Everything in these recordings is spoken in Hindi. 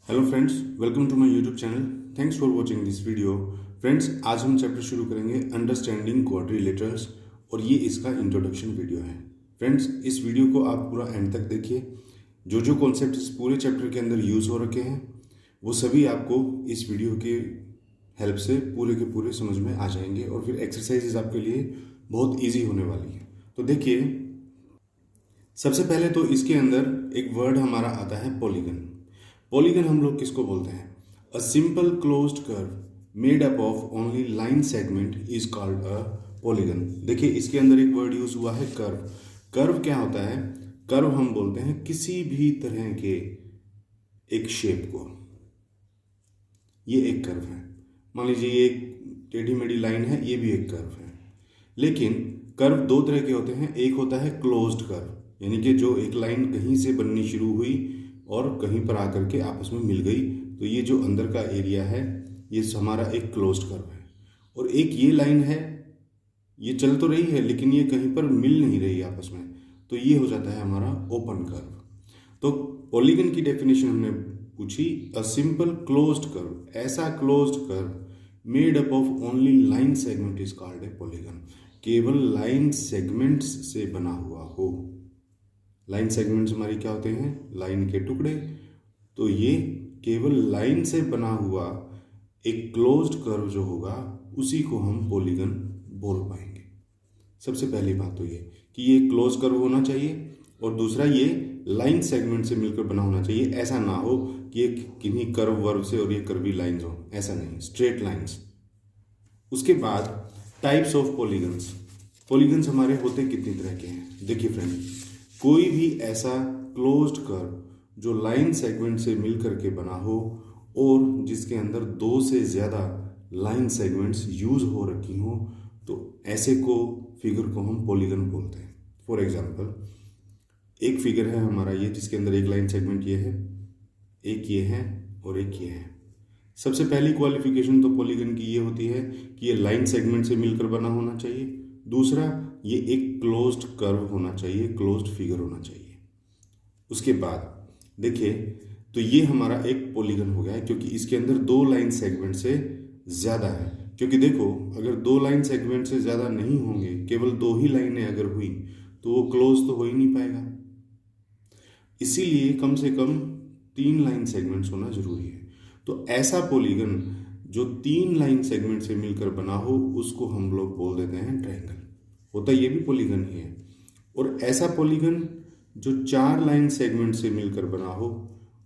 Hello friends, welcome to my YouTube channel. Thanks for watching this video. Friends, आज हम चैप्टर शुरू करेंगे अंडरस्टैंडिंग क्वाड्रिलेटरल्स और ये इसका इंट्रोडक्शन वीडियो है। फ्रेंड्स, इस वीडियो को आप पूरा एंड तक देखिए। जो जो कॉन्सेप्ट इस पूरे चैप्टर के अंदर यूज़ हो रखे हैं वो सभी आपको इस वीडियो के हेल्प से पूरे के पूरे समझ में आ जाएंगे और फिर एक्सरसाइजेज आपके लिए बहुत ईजी होने वाली है। तो देखिए, सबसे पहले तो इसके अंदर एक वर्ड हमारा आता है पॉलीगन। पॉलीगन हम लोग किसको बोलते हैं? A simple closed curve made up of only line segment is called a polygon. देखिए, इसके अंदर एक वर्ड यूज हुआ है कर्व। कर्व क्या होता है? कर्व हम बोलते हैं किसी भी तरह के एक शेप को। ये एक कर्व है। मान लीजिए ये एक टेढ़ी मेढ़ी लाइन है, ये भी एक कर्व है। लेकिन कर्व दो तरह के होते हैं। एक होता है क्लोज्ड कर्व, यानी कि जो एक लाइन कहीं से बननी शुरू हुई और कहीं पर आकर के आपस में मिल गई, तो ये जो अंदर का एरिया है ये हमारा एक क्लोज्ड कर्व है। और एक ये लाइन है, ये चल तो रही है लेकिन ये कहीं पर मिल नहीं रही आपस में, तो ये हो जाता है हमारा ओपन कर्व। तो पॉलीगन की डेफिनेशन हमने पूछी, अ सिंपल क्लोज्ड कर्व, ऐसा closed curve made up of only line segment is called a polygon. केवल लाइन सेगमेंट्स से बना हुआ हो। लाइन सेगमेंट्स हमारी क्या होते हैं? लाइन के टुकड़े। तो ये केवल लाइन से बना हुआ एक क्लोज्ड कर्व जो होगा उसी को हम पॉलीगन बोल पाएंगे। सबसे पहली बात तो ये कि ये क्लोज कर्व होना चाहिए, और दूसरा ये लाइन सेगमेंट से मिलकर बना होना चाहिए। ऐसा ना हो कि ये किन्हीं कर्व वर्व से और ये कर्वी लाइंस हो, ऐसा नहीं, स्ट्रेट लाइंस। उसके बाद टाइप्स ऑफ पॉलीगन्स। पॉलीगन्स हमारे होते कितनी तरह के हैं? देखिए फ्रेंड, कोई भी ऐसा क्लोज्ड कर्व जो लाइन सेगमेंट से मिल करके बना हो और जिसके अंदर दो से ज़्यादा लाइन सेगमेंट्स यूज हो रखी हो, तो ऐसे को फिगर को हम पॉलीगन बोलते हैं। फॉर एग्जांपल, एक फिगर है हमारा ये, जिसके अंदर एक लाइन सेगमेंट ये है, एक ये है और एक ये है। सबसे पहली क्वालिफिकेशन तो पॉलीगन की ये होती है कि ये लाइन सेगमेंट से मिलकर बना होना चाहिए। दूसरा, ये एक क्लोज्ड कर्व होना चाहिए, क्लोज्ड फिगर होना चाहिए। उसके बाद देखिए, तो ये हमारा एक पॉलीगन हो गया है क्योंकि इसके अंदर दो लाइन सेगमेंट से ज़्यादा है। क्योंकि देखो, अगर दो लाइन सेगमेंट से ज़्यादा नहीं होंगे, केवल दो ही लाइनें अगर हुई तो वो क्लोज तो हो ही नहीं पाएगा। इसीलिए कम से कम तीन लाइन सेगमेंट्स होना जरूरी है। तो ऐसा पॉलीगन जो तीन लाइन सेगमेंट से मिलकर बना हो उसको हम लोग बोल देते हैं ट्रायंगल। होता ये भी पॉलीगन ही है। और ऐसा पॉलीगन जो चार लाइन सेगमेंट से मिलकर बना हो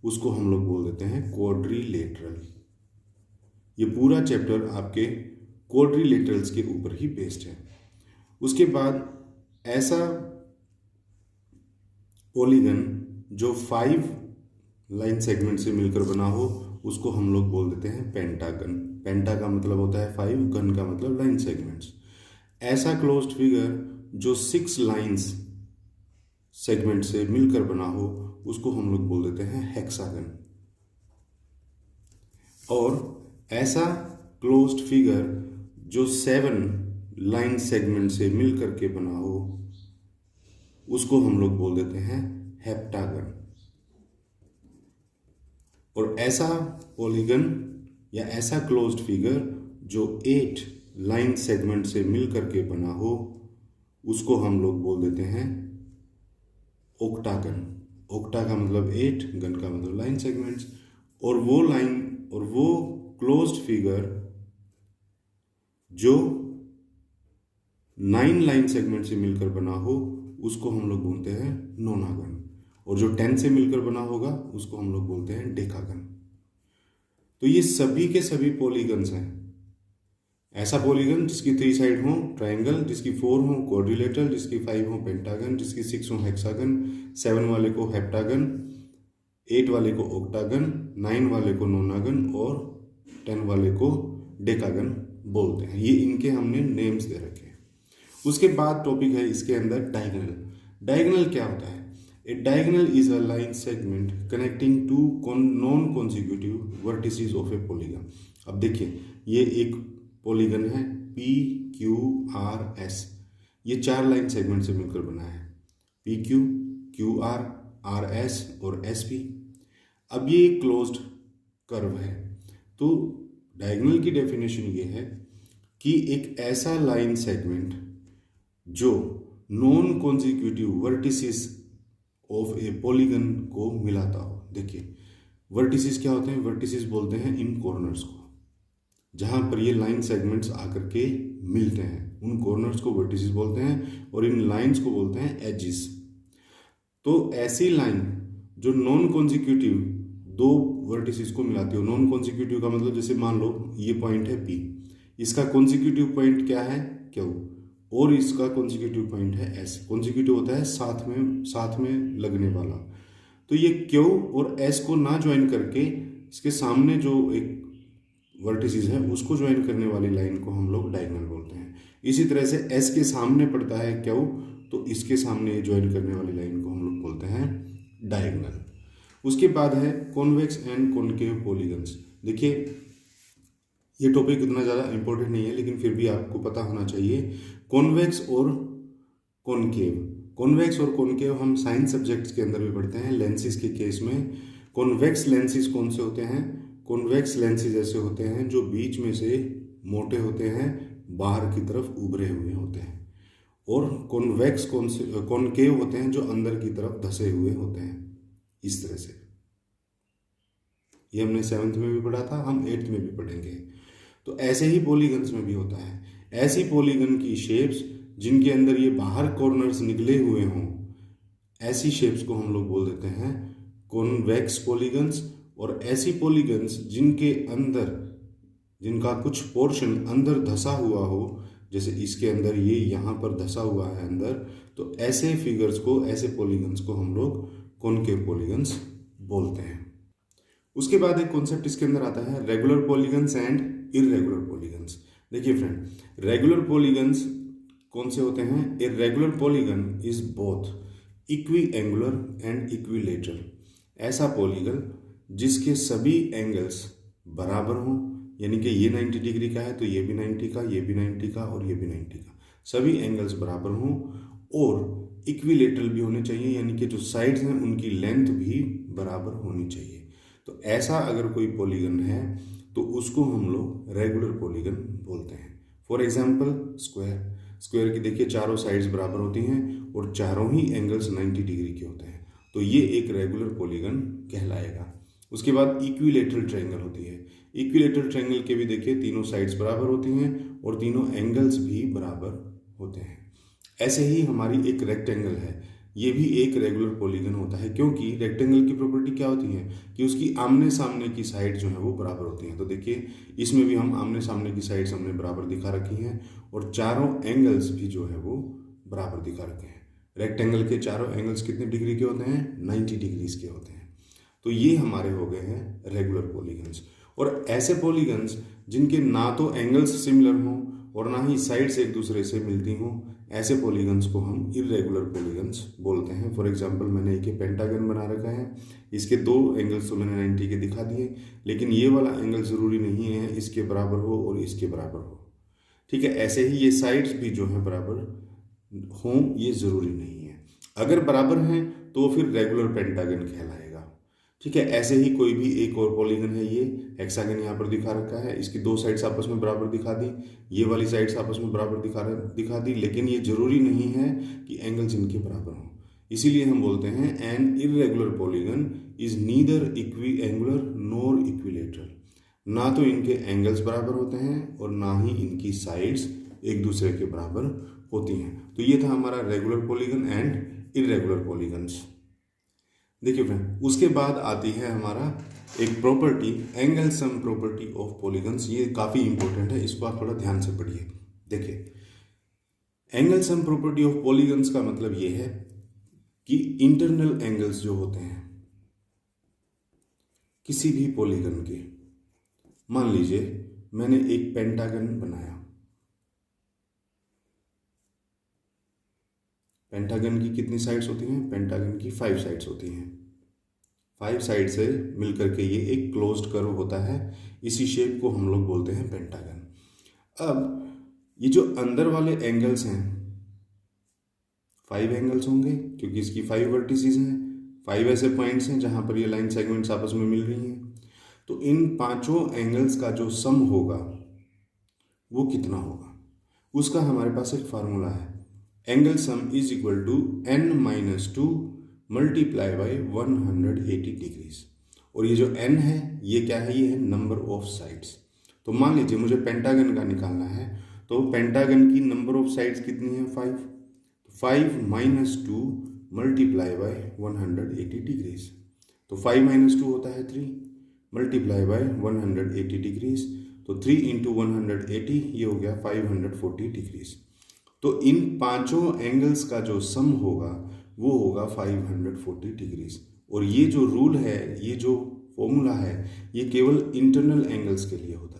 उसको हम लोग बोल देते हैं क्वाड्रिलेटरल। ये पूरा चैप्टर आपके क्वाड्रिलेटरल्स के ऊपर ही बेस्ड है। उसके बाद ऐसा पॉलीगन जो फाइव लाइन सेगमेंट से मिलकर बना हो उसको हम लोग बोल देते हैं पेंटागन। पेंटा का मतलब होता है फाइव, गन का मतलब लाइन सेगमेंट्स। ऐसा क्लोज्ड फिगर जो सिक्स लाइंस सेगमेंट से मिलकर बना हो उसको हम लोग बोल देते हैं हेक्सागन। और ऐसा क्लोज्ड फिगर जो सेवन लाइन सेगमेंट से मिलकर के बना हो उसको हम लोग बोल देते हैं हेप्टागन। और ऐसा पॉलीगन या ऐसा क्लोज्ड फिगर जो 8 लाइन सेगमेंट से मिलकर के बना हो उसको हम लोग बोल देते हैं ऑक्टागन। ऑक्टा का मतलब 8, गन का मतलब लाइन सेगमेंट्स। और वो क्लोज्ड फिगर जो 9 लाइन सेगमेंट से मिलकर बना हो उसको हम लोग बोलते हैं नोनागन। और जो 10 से मिलकर बना होगा उसको हम लोग बोलते हैं डेकागन। तो ये सभी के सभी पॉलीगन्स हैं। ऐसा पॉलीगन जिसकी 3 साइड हो ट्रायंगल, जिसकी 4 हो क्वाड्रिलेटरल, जिसकी 5 हो पेंटागन, जिसकी 6 हो हेक्सागन, 7 वाले को हेप्टागन, 8 वाले को ऑक्टागन, 9 वाले को नोनागन और 10 वाले को डेकागन बोलते हैं। ये इनके हमने नेम्स दे रखे हैं। उसके बाद टॉपिक है इसके अंदर डायगोनल। डायगोनल क्या होता है? A diagonal is a line segment connecting two non consecutive vertices of a polygon. अब देखिए, ये एक पॉलीगन है पी क्यू आर एस। ये चार लाइन सेगमेंट से मिलकर बना है, P Q, Q R, R S और एस पी। अब ये क्लोज्ड कर्व है। तो डायगोनल की डेफिनेशन ये है कि एक ऐसा लाइन सेगमेंट जो non consecutive vertices of a polygon को मिलाता हो। देखिए वर्टिसेस क्या होते हैं? वर्टिसेस बोलते हैं इन कॉर्नर्स को, जहां पर ये लाइन सेगमेंट्स आकर के मिलते हैं, उन कॉर्नर्स को वर्टिसेस बोलते हैं और इन लाइंस को बोलते हैं एजेस। तो ऐसी लाइन जो नॉन कॉन्जिक्यूटिव दो वर्टिसेस को मिलाती हो। नॉन कॉन्जिक्यूटिव का मतलब जैसे मान लो ये पॉइंट है P, इसका कॉन्जिक्यूटिव पॉइंट क्या है? Q, और इसका कॉन्जिक्यूटिव पॉइंट है S। कॉन्जिक्यूटिव होता है साथ में लगने वाला। तो ये Q और S को ना ज्वाइन करके इसके सामने जो एक वर्टिसेस है उसको ज्वाइन करने वाली लाइन को हम लोग डायगोनल बोलते हैं। इसी तरह से S के सामने पड़ता है Q, तो इसके सामने ज्वाइन करने वाली लाइन को हम लोग बोलते हैं डायगोनल। उसके बाद है कॉन्वेक्स एंड कॉनकेव पॉलीगन्स। देखिए ये टॉपिक उतना ज़्यादा इंपॉर्टेंट नहीं है, लेकिन फिर भी आपको पता होना चाहिए। कॉन्वेक्स और कॉनकेव हम साइंस सब्जेक्ट्स के अंदर भी पढ़ते हैं। लेंसेज के केस में कॉन्वेक्स लेंसेज कौन से होते हैं? कॉन्वेक्स लेंसेज ऐसे होते हैं जो बीच में से मोटे होते हैं, बाहर की तरफ उभरे हुए होते हैं। और कॉनकेव होते हैं जो अंदर की तरफ धसे हुए होते हैं, इस तरह से। ये हमने 7th में भी पढ़ा था, हम 8th में भी पढ़ेंगे। तो ऐसे ही पॉलीगन्स में भी होता है। ऐसी पॉलीगन की शेप्स जिनके अंदर ये बाहर कॉर्नर्स निकले हुए हों, ऐसी शेप्स को हम लोग बोल देते हैं कॉन्वेक्स पॉलीगन्स। और ऐसी पॉलीगन्स जिनका कुछ पोर्शन अंदर धसा हुआ हो, जैसे इसके अंदर ये यहाँ पर धसा हुआ है अंदर, तो ऐसे फिगर्स को, ऐसे पॉलीगन्स को हम लोग कॉनकेव पॉलीगन्स बोलते हैं। उसके बाद एक कॉन्सेप्ट इसके अंदर आता है regular polygons and irregular polygons. देखिए फ्रेंड, रेगुलर पॉलीगन्स कौन से होते हैं? A regular polygon is both equi angular and equilateral. ऐसा पॉलीगन जिसके सभी एंगल्स बराबर हों, यानी कि ये 90 डिग्री का है तो ये भी 90 का, ये भी 90 का और ये भी 90 का, सभी एंगल्स बराबर हों। और इक्विलेटरल भी होने चाहिए, यानी कि जो साइड्स हैं उनकी लेंथ भी बराबर होनी चाहिए। तो ऐसा अगर कोई पॉलीगन है तो उसको हम लोग रेगुलर पॉलीगन बोलते हैं। फॉर एग्जाम्पल स्क्वायर की देखिए चारों साइड्स बराबर होती हैं और चारों ही एंगल्स 90 डिग्री के होते हैं, तो ये एक रेगुलर पॉलीगन कहलाएगा। उसके बाद इक्विलेटरल ट्रायंगल होती है। इक्विलेटरल ट्रायंगल के भी देखिए तीनों साइड्स बराबर होती हैं और तीनों एंगल्स भी बराबर होते हैं। ऐसे ही हमारी एक रेक्टेंगल है, ये भी एक रेगुलर पॉलीगन होता है, क्योंकि रेक्टेंगल की प्रॉपर्टी क्या होती है कि उसकी आमने सामने की साइड जो है वो बराबर होती हैं। तो देखिए इसमें भी हम आमने सामने की साइड्स हमने बराबर दिखा रखी हैं और चारों एंगल्स भी जो है वो बराबर दिखा रखे हैं। रेक्टेंगल के चारों एंगल्स कितने डिग्री के होते हैं? 90 डिग्रीज के होते हैं। तो ये हमारे हो गए हैं रेगुलर पॉलीगन्स। और ऐसे पॉलीगन्स जिनके ना तो एंगल्स सिमिलर हों और ना ही साइड्स एक दूसरे से मिलती हों, ऐसे पॉलीगन्स को हम इररेगुलर पॉलीगन्स बोलते हैं। फॉर एग्जांपल मैंने एक पेंटागन बना रखा है, इसके दो एंगल्स तो मैंने 90 के दिखा दिए, लेकिन ये वाला एंगल ज़रूरी नहीं है इसके बराबर हो और इसके बराबर हो। ठीक है, ऐसे ही ये साइड्स भी जो है बराबर हों, ये ज़रूरी नहीं है। अगर बराबर हैं तो फिर रेगुलर पेंटागन कहलाएगा। ठीक है, ऐसे ही कोई भी एक और पॉलीगन है, ये हेक्सागन यहाँ पर दिखा रखा है, इसकी दो साइड्स आपस में बराबर दिखा दी, ये वाली साइड्स आपस में बराबर दिखा दी, लेकिन ये जरूरी नहीं है कि एंगल्स इनके बराबर हों। इसीलिए हम बोलते हैं an irregular polygon is neither equiangular nor equilateral. ना तो इनके एंगल्स बराबर होते हैं और ना ही इनकी साइड्स एक दूसरे के बराबर होती हैं। तो ये था हमारा regular polygon and irregular polygons. देखिए फ्रेंड, उसके बाद आती है हमारा एक property, angle sum property of polygons. ये काफ़ी इंपॉर्टेंट है, इसको आप थोड़ा ध्यान से पढ़िए। देखिए, angle sum property of polygons का मतलब ये है कि इंटरनल एंगल्स जो होते हैं किसी भी पॉलीगन के, मान लीजिए मैंने एक पेंटागन बनाया, पेंटागन की कितनी साइड्स होती हैं? पेंटागन की 5 साइड्स होती हैं। 5 साइड से मिलकर के ये एक क्लोज्ड कर्व होता है, इसी शेप को हम लोग बोलते हैं पेंटागन। अब ये जो अंदर वाले एंगल्स हैं, 5 एंगल्स होंगे क्योंकि इसकी 5 वर्टिसेस हैं, 5 ऐसे पॉइंट्स हैं जहां पर ये लाइन सेगमेंट्स आपस में मिल रही हैं। तो इन पांचों एंगल्स का जो सम होगा वो कितना होगा, उसका हमारे पास एक फार्मूला है। Angle sum is equal to n-2 multiply by 180 degrees. और ये जो n है ये क्या है, ये है नंबर ऑफ साइड्स। तो मान लीजिए मुझे पेंटागन का निकालना है, तो पेंटागन की नंबर ऑफ साइड्स कितनी है, 5। 5-2 मल्टीप्लाई बाई 180 डिग्रीज। तो 5-2 होता है 3 मल्टीप्लाई बाई 180 डिग्रीज। तो 3 इंटू 180 ये हो गया 540 डिग्रीज। तो इन पांचों एंगल्स का जो सम होगा वो होगा 540 डिग्रीज। और ये जो रूल है, ये जो फॉर्मूला है, ये केवल इंटरनल एंगल्स के लिए होता है।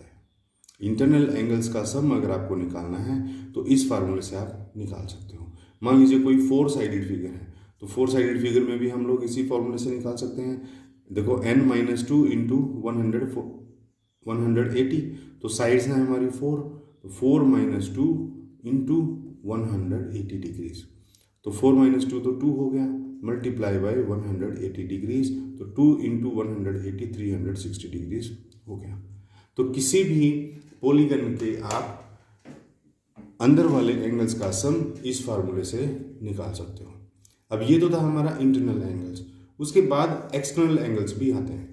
इंटरनल एंगल्स का सम अगर आपको निकालना है तो इस फार्मूले से आप निकाल सकते हो। मान लीजिए कोई 4 साइडेड फिगर है, तो 4 साइडेड फिगर में भी हम लोग इसी फॉर्मूले से निकाल सकते हैं। देखो n-2 इंटू 180, तो साइड्स हैं हमारी 4, तो 4-2 इंटू 180 डिग्रीज। तो 4-2 तो 2 हो गया मल्टीप्लाई बाई 180 डिग्रीज। तो 2 इंटू 180 360 डिग्रीज हो गया। तो किसी भी पॉलीगन के आप अंदर वाले एंगल्स का सम इस फार्मूले से निकाल सकते हो। अब ये तो था हमारा इंटरनल एंगल्स। उसके बाद एक्सटर्नल एंगल्स भी आते हैं।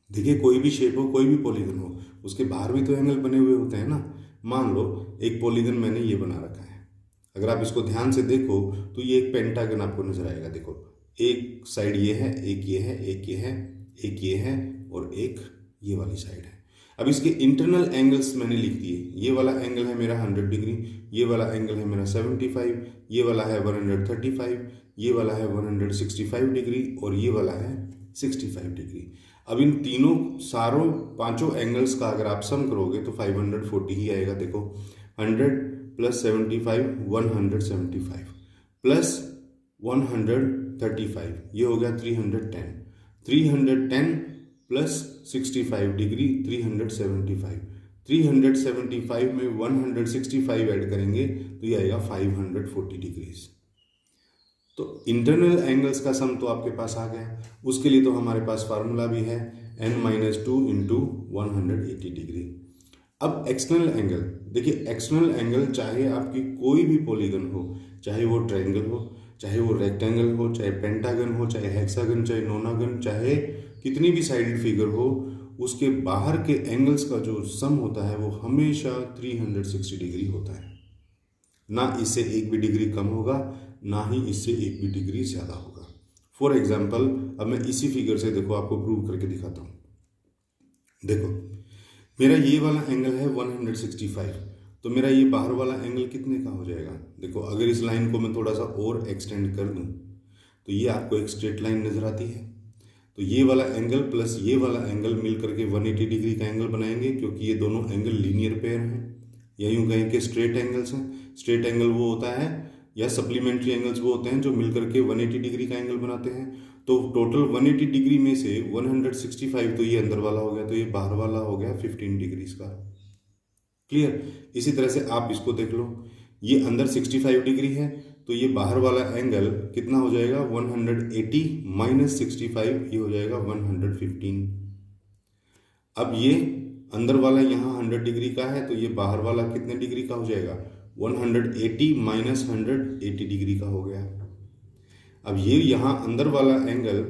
देखिए कोई भी शेप हो, कोई भी पॉलीगन हो, उसके बाहर भी तो एंगल बने हुए होते हैं ना। मान लो एक पॉलीगन मैंने ये बना रखा है, अगर आप इसको ध्यान से देखो तो ये एक पेंटागन आपको नजर आएगा। देखो एक साइड ये है, एक ये है, एक ये है, एक ये है और एक ये वाली साइड है। अब इसके इंटरनल एंगल्स मैंने लिख दिए। ये वाला एंगल है मेरा 100 डिग्री, ये वाला एंगल है मेरा 75, ये वाला है 135, ये वाला है 165 डिग्री और ये वाला है 65 डिग्री। अब इन तीनों सारों पांचों एंगल्स का अगर आप सम करोगे तो 540 ही आएगा। देखो 100 प्लस 75 175 प्लस 135 ये हो गया 310। 310 प्लस 65 डिग्री 375। 375 में 165 ऐड करेंगे तो ये आएगा 540 डिग्रीज। तो इंटरनल एंगल्स का सम तो आपके पास आ गया। उसके लिए तो हमारे पास फार्मूला भी है n-2 इंटू 180 डिग्री। अब एक्सटर्नल एंगल, देखिए एक्सटर्नल एंगल चाहे आपकी कोई भी पॉलीगन हो, चाहे वो ट्रायंगल हो, चाहे वो रेक्टेंगल हो, चाहे पेंटागन हो, चाहे हेक्सागन, चाहे नोनागन, चाहे कितनी भी साइडेड फिगर हो, उसके बाहर के एंगल्स का जो सम होता है वो हमेशा 360 डिग्री होता है। ना इससे एक भी डिग्री कम होगा, ना ही इससे एक भी डिग्री ज़्यादा होगा। फॉर एग्जाम्पल अब मैं इसी फिगर से देखो आपको प्रूव करके दिखाता हूँ। देखो मेरा ये वाला एंगल है 165, तो मेरा ये बाहर वाला एंगल कितने का हो जाएगा। देखो अगर इस लाइन को मैं थोड़ा सा और एक्सटेंड कर दूँ तो ये आपको एक स्ट्रेट लाइन नज़र आती है। तो ये वाला एंगल प्लस ये वाला एंगल मिल करके 180 डिग्री का एंगल बनाएंगे, क्योंकि ये दोनों एंगल लीनियर पेयर हैं, या यूँ कहें कि स्ट्रेट एंगल्स हैं। स्ट्रेट एंगल वो होता है या सप्लीमेंट्री एंगल्स वो होते हैं जो मिल करके 180 डिग्री का एंगल बनाते हैं। तो टोटल 180 डिग्री में से 165 तो ये अंदर वाला हो गया, तो ये बाहर वाला हो गया 15 डिग्रीज का। क्लियर। इसी तरह से आप इसको देख लो, ये अंदर 65 डिग्री है तो ये बाहर वाला एंगल कितना हो जाएगा 180 माइनस 65, ये हो जाएगा 115। अब ये अंदर वाला यहाँ 100 डिग्री का है तो ये बाहर वाला कितने डिग्री का हो जाएगा 180 माइनस 180 डिग्री का हो गया। अब ये यहाँ अंदर वाला एंगल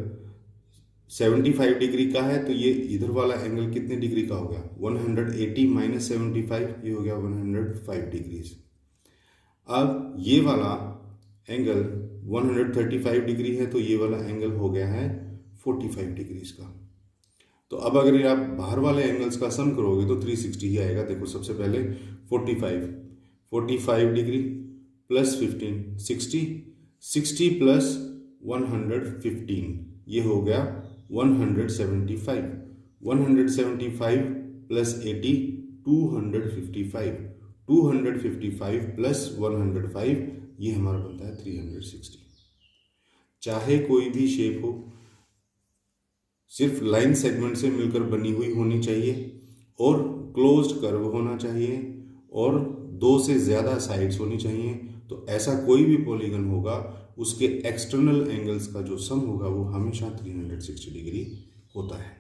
75 डिग्री का है तो ये इधर वाला एंगल कितने डिग्री का हो गया 180 माइनस 75, ये हो गया 105 डिग्रीज। अब ये वाला एंगल 135 डिग्री है तो ये वाला एंगल हो गया है 45 डिग्रीज का। तो अब अगर आप बाहर वाले एंगल्स का सम करोगे तो 360 ही आएगा। देखो सबसे पहले 45 डिग्री प्लस 15 60 प्लस 115 ये हो गया 175 प्लस 80 255 प्लस 105 ये हमारा बनता है 360। चाहे कोई भी शेप हो, सिर्फ लाइन सेगमेंट से मिलकर बनी हुई होनी चाहिए और क्लोज्ड कर्व होना चाहिए और 2 से ज़्यादा साइड्स होनी चाहिए। तो ऐसा कोई भी पॉलीगन होगा उसके एक्सटर्नल एंगल्स का जो सम होगा वो हमेशा 360 डिग्री होता है।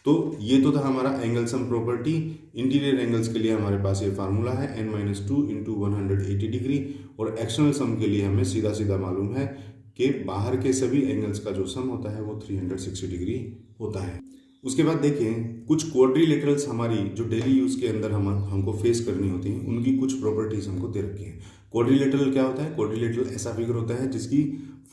तो ये तो था हमारा angle sum property. Interior angles के लिए हमारे पास ये फार्मूला है n-2 इंटू 180 डिग्री, और एक्सटर्नल सम के लिए हमें सीधा सीधा मालूम है कि बाहर के सभी एंगल्स का जो सम होता है वो 360 डिग्री होता है। उसके बाद देखें कुछ क्वाड्रिलेटरल्स हमारी जो डेली यूज के अंदर हमको फेस करनी होती हैं, उनकी कुछ प्रॉपर्टीज हमको दे रखी हैं। क्वाड्रिलेटरल क्या होता है? क्वाड्रिलेटरल ऐसा फिगर होता है जिसकी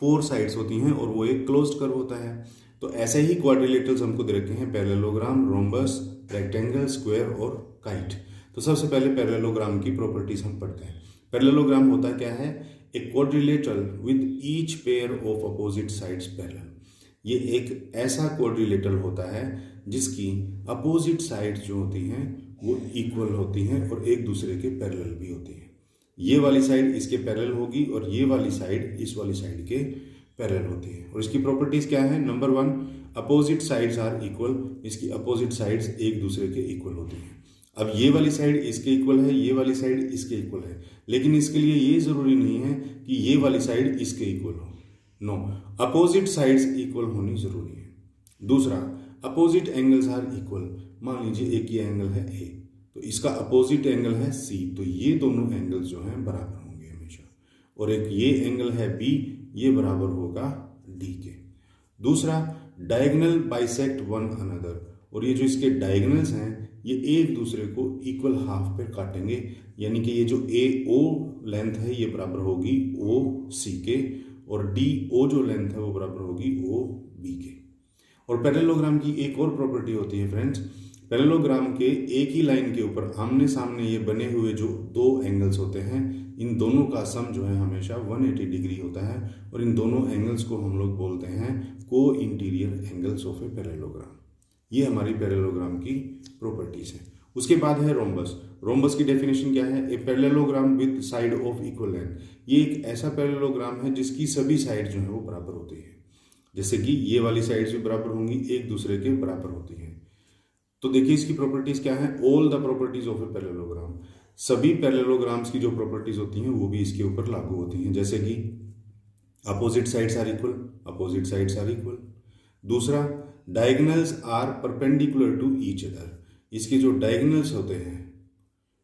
4 साइड्स होती हैं और वो एक क्लोज्ड कर्व होता है। तो ऐसे ही क्वाड्रिलेटरल्स हमको दे रखे हैं, पैरेललोग्राम, रोम्बस, रेक्टेंगल, स्क्वायर और काइट। तो सबसे पहले पैरेललोग्राम की प्रॉपर्टीज हम पढ़ते हैं। पैरेललोग्राम होता क्या है? A quadrilateral with each pair of opposite sides parallel. ये एक ऐसा क्वाड्रिलेटरल होता है जिसकी अपोजिट साइड्स जो होती हैं वो इक्वल होती हैं और एक दूसरे के पैरेलल भी होती हैं। ये वाली साइड इसके पैरेलल होगी और ये वाली साइड इस वाली साइड के पैरेलल होती है। और इसकी प्रॉपर्टीज क्या है? Number 1, opposite sides are equal. इसकी अपोजिट साइड्स एक दूसरे के इक्वल होती हैं। अब ये वाली साइड इसके इक्वल है, ये वाली साइड इसके इक्वल है, लेकिन इसके लिए ये जरूरी नहीं है कि ये वाली साइड इसके इक्वल हो। नो, अपोजिट साइड्स इक्वल होनी जरूरी है। दूसरा, अपोजिट एंगल्स आर इक्वल। मान लीजिए एक ये एंगल है ए, तो इसका अपोजिट एंगल है सी, तो ये दोनों एंगल्स जो हैं बराबर होंगे हमेशा। और एक ये एंगल है बी, ये बराबर होगा डी के। दूसरा, डायगोनल बाइसेक्ट वन अनदर। और ये जो इसके डायगोनल्स हैं ये एक दूसरे को इक्वल हाफ पे काटेंगे, यानी कि ये जो ए ओ लेंथ है ये बराबर होगी ओ सी के, और डी ओ जो लेंथ है वो बराबर होगी ओ बी के। और पैरेललोग्राम की एक और प्रॉपर्टी होती है फ्रेंड्स, पैरेललोग्राम के एक ही लाइन के ऊपर आमने सामने ये बने हुए जो दो एंगल्स होते हैं, इन दोनों का सम जो है हमेशा 180 डिग्री होता है, और इन दोनों एंगल्स को हम लोग बोलते हैं को interior angles of a parallelogram. ये हमारी पैरेललोग्राम की प्रॉपर्टीज है। उसके बाद है रोम्बस। रोम्बस की डेफिनेशन क्या है? A parallelogram with side of equal length. ये एक ऐसा पैरेललोग्राम है जिसकी सभी साइड जो है वो बराबर होती है, जैसे कि ये वाली साइड्स भी बराबर होंगी, एक दूसरे के बराबर होती हैं। तो देखिए इसकी प्रॉपर्टीज क्या है? All the properties of a parallelogram. सभी पैरेललोग्राम्स की जो प्रॉपर्टीज होती हैं वो भी इसके ऊपर लागू होती हैं, जैसे कि opposite sides are equal, opposite sides are equal. दूसरा, diagonals are perpendicular to each other. इसके जो डायगोनल्स होते हैं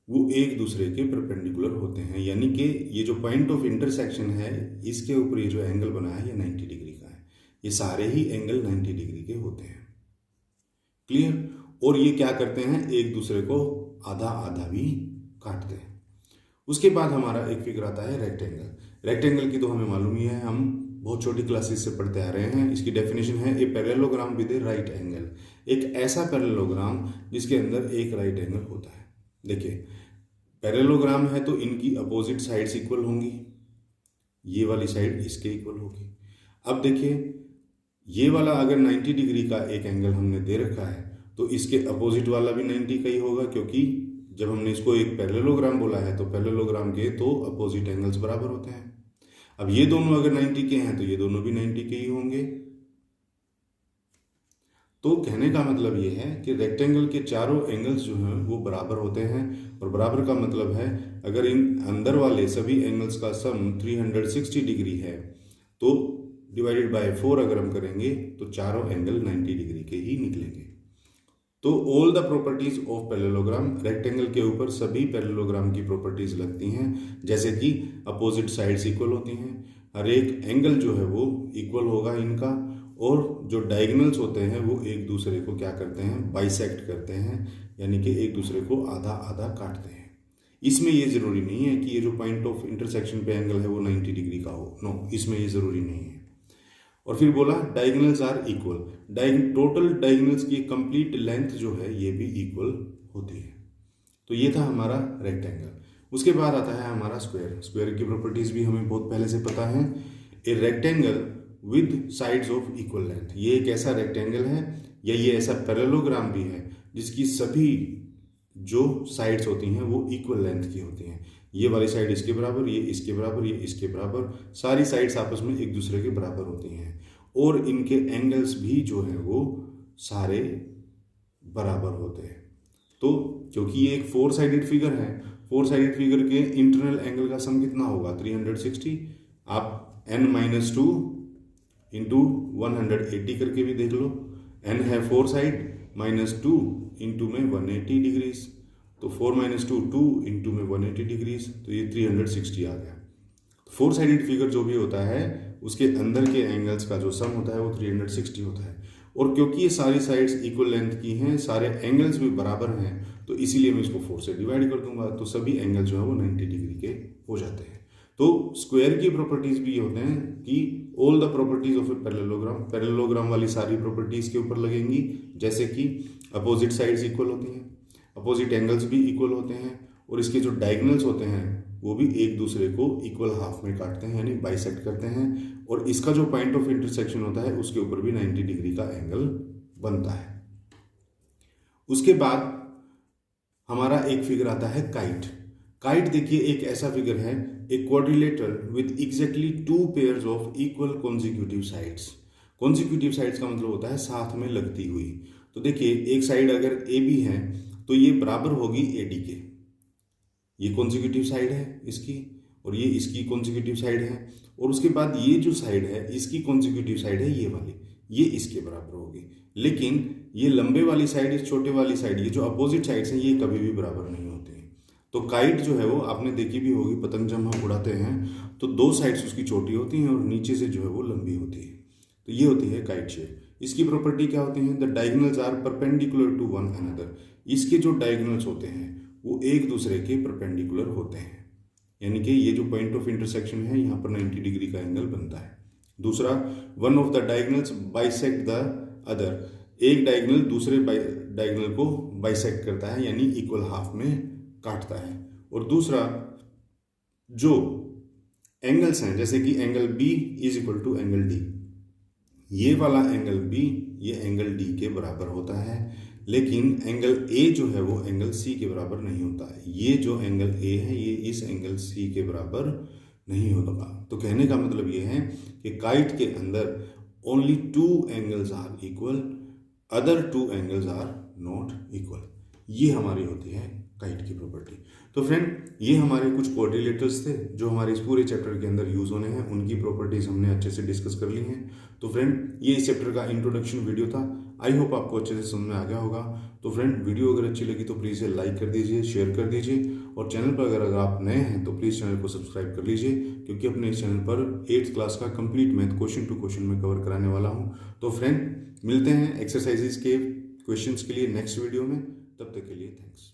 वो एक दूसरे के परपेंडिकुलर होते हैं, यानी कि ये जो पॉइंट ऑफ इंटरसेक्शन है इसके ऊपर ये जो एंगल बना है ये 90 डिग्री का है। ये सारे ही एंगल 90 डिग्री के होते हैं। क्लियर? और ये क्या करते हैं? एक दूसरे को आधा आधा भी काटते हैं। उसके बाद हमारा एक फिगर आता है रेक्टेंगल। रेक्टेंगल की तो हमें मालूम ही है, हम बहुत छोटी क्लासेस से पढ़ते आ रहे हैं। इसकी डेफिनेशन है a parallelogram with A right angle. एक ऐसा पैरेललोग्राम जिसके अंदर एक राइट एंगल होता है। देखिए पैरेललोग्राम है तो इनकी अपोजिट साइड्स इक्वल होंगी, ये वाली साइड इसके इक्वल होगी। अब देखिए ये वाला अगर 90 डिग्री का एक एंगल हमने दे रखा है तो इसके अपोजिट वाला भी 90 का ही होगा, क्योंकि जब हमने इसको एक पैरेललोग्राम बोला है तो पैरेललोग्राम के तो अपोजिट एंगल्स बराबर होते हैं। अब ये दोनों अगर 90 के हैं तो ये दोनों भी 90 के ही होंगे। तो कहने का मतलब ये है कि रेक्टेंगल के चारों एंगल्स जो हैं वो बराबर होते हैं, और बराबर का मतलब है अगर इन अंदर वाले सभी एंगल्स का सम 360 डिग्री है तो डिवाइडेड बाय 4 अगर हम करेंगे तो चारों एंगल 90 डिग्री के ही निकलेंगे। तो all the properties of parallelogram, rectangle के ऊपर सभी पैरेललोग्राम की प्रॉपर्टीज लगती हैं, जैसे कि अपोजिट साइड्स इक्वल होती हैं, हर एक एंगल जो है वो इक्वल होगा इनका, और जो डायगोनल्स होते हैं वो एक दूसरे को क्या करते हैं? बाइसेक्ट करते हैं, यानी कि एक दूसरे को आधा आधा काटते हैं। इसमें ये जरूरी नहीं है कि ये जो पॉइंट ऑफ इंटरसेक्शन पे एंगल है वो 90 डिग्री का हो, नो, इसमें ये जरूरी नहीं है। और फिर बोला diagonals are equal. Total diagonals की कंप्लीट लेंथ जो है ये भी इक्वल होती है। तो ये था हमारा रेक्टेंगल। उसके बाद आता है हमारा स्क्वायर। स्क्वायर की प्रॉपर्टीज भी हमें बहुत पहले से पता है। A rectangle with sides of equal length. ये एक ऐसा रेक्टेंगल है या ये ऐसा पैरेललोग्राम भी है जिसकी सभी जो साइड्स होती हैं वो इक्वल लेंथ की होती हैं। ये वाली साइड इसके बराबर, ये इसके बराबर, ये इसके बराबर, सारी साइड्स आपस में एक दूसरे के बराबर होती हैं, और इनके एंगल्स भी जो है वो सारे बराबर होते हैं। तो क्योंकि ये एक 4 साइडेड फिगर है, 4 साइडेड फिगर के इंटरनल एंगल का सम कितना होगा? 360। आप n-2 इंटू 180 करके भी देख लो। n है 4 साइड, -2 इंटू में 180 डिग्रीज, तो 4 - 2 2 इंटू में 180 डिग्रीज, तो ये 360 आ गया। फोर साइडेड फिगर जो भी होता है उसके अंदर के एंगल्स का जो सम होता है वो 360 होता है। और क्योंकि ये सारी साइड्स इक्वल लेंथ की हैं, सारे एंगल्स भी बराबर हैं, तो इसीलिए मैं इसको 4 से डिवाइड कर दूंगा, तो सभी एंगल जो है वो 90 डिग्री के हो जाते हैं। तो स्क्वायर की प्रॉपर्टीज भी ये होते हैं कि all the properties of a parallelogram वाली सारी प्रॉपर्टीज के ऊपर लगेंगी, जैसे कि अपोजिट साइड्स इक्वल होती हैं, अपोजिट एंगल्स भी इक्वल होते हैं, और इसके जो डायगोनल्स होते हैं वो भी एक दूसरे को इक्वल हाफ में काटते हैं, यानी बाइसेक्ट करते हैं, और इसका जो पॉइंट ऑफ इंटरसेक्शन होता है उसके ऊपर भी 90 डिग्री का एंगल बनता है। उसके बाद हमारा एक फिगर आता है काइट। काइट देखिए एक ऐसा फिगर है, एक quadrilateral with exactly 2 pairs of equal consecutive sides. Consecutive sides का मतलब होता है साथ में लगती हुई। तो देखिए एक साइड अगर ए बी है तो ये बराबर होगी ए डी के, ये कॉन्जिक्यूटिव साइड है इसकी, और ये इसकी कॉन्जिक्यूटिव साइड है, और उसके बाद ये जो साइड है इसकी कॉन्जिक्यूटिव साइड है ये वाली, ये इसके बराबर होगी। लेकिन ये लंबे वाली साइड, इस छोटे वाली साइड, ये जो अपोजिट साइड्स हैं ये कभी भी बराबर नहीं होते हैं। तो काइट जो है वो आपने देखी भी होगी, पतंग जब हम उड़ाते हैं तो 2 साइड्स उसकी छोटी होती हैं और नीचे से जो है वो लंबी होती है, तो ये होती है काइट शेप। इसकी प्रॉपर्टी क्या होती है, the diagonals are perpendicular to one another. इसके जो डायगोनल्स होते हैं वो एक दूसरे के परपेंडिकुलर होते हैं, यानी कि ये जो पॉइंट ऑफ इंटरसेक्शन है यहाँ पर 90 डिग्री का एंगल बनता है। दूसरा, one of the diagonals bisect the other, एक डायगोनल दूसरे डायगोनल को बाइसेक्ट करता है, यानी इक्वल हाफ में काटता है। और दूसरा, जो एंगल्स हैं जैसे कि angle B is equal to angle D, ये वाला एंगल बी ये एंगल डी के बराबर होता है, लेकिन एंगल ए जो है वो एंगल सी के बराबर नहीं होता है। ये जो एंगल ए है ये इस एंगल सी के बराबर नहीं होगा। तो कहने का मतलब ये है कि काइट के अंदर only 2 angles are equal, other 2 angles are not equal. ये हमारी होती है काइट की प्रॉपर्टी। तो फ्रेंड, ये हमारे कुछ क्वाड्रिलेटरल्स थे जो हमारे इस पूरे चैप्टर के अंदर यूज होने हैं, उनकी प्रॉपर्टीज हमने अच्छे से डिस्कस कर ली हैं। तो फ्रेंड, ये इस चैप्टर का इंट्रोडक्शन वीडियो था। आई होप आपको अच्छे से समझ में आ गया होगा। तो फ्रेंड, वीडियो अगर अच्छी लगी तो प्लीज़ लाइक कर दीजिए, शेयर कर दीजिए, और चैनल पर अगर आप नए हैं तो प्लीज़ चैनल को सब्सक्राइब कर लीजिए, क्योंकि अपने इस चैनल पर 8th क्लास का complete math question to question में कवर कराने वाला हूँ। तो फ्रेंड, मिलते हैं एक्सरसाइजेज के क्वेश्चंस के लिए नेक्स्ट वीडियो में। तब तक के लिए थैंक्स।